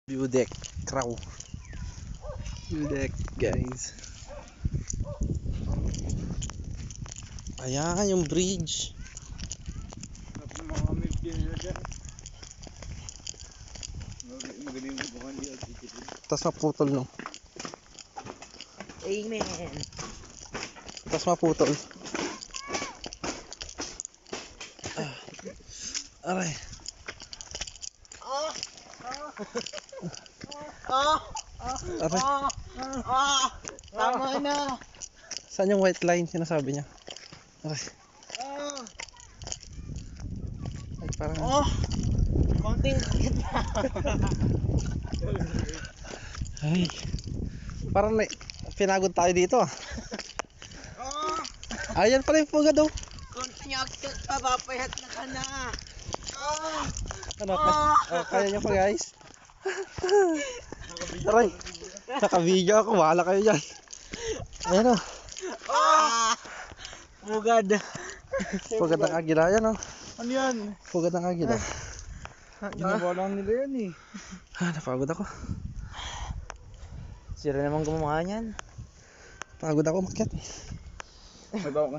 View deck, crow. View deck, guys. Ayan yung bridge. Tapos maputol, no? Amen. Tapos maputol. Aray. Aray. Tama na. Saan yung white line sinasabi niya? Aray. Ay, parang... Konting sakit na. Ay. Parang pinagod tayo dito, ah. Ayan pala yung pugad, oh. Konting akit pa, papayat na ka na. Ano pa? Oh, kaya nyo pa, guys. Aray. Naka-video ako. Wala kayo dyan. Ayan, oh. Bugad. Pugad ng agila yan, oh. Ano yan? Pugad ng agila. Ginawa lang nila yan eh. Napagod ako. Sira naman gumawa niyan. Pagod ako makyat. Nagawa ka.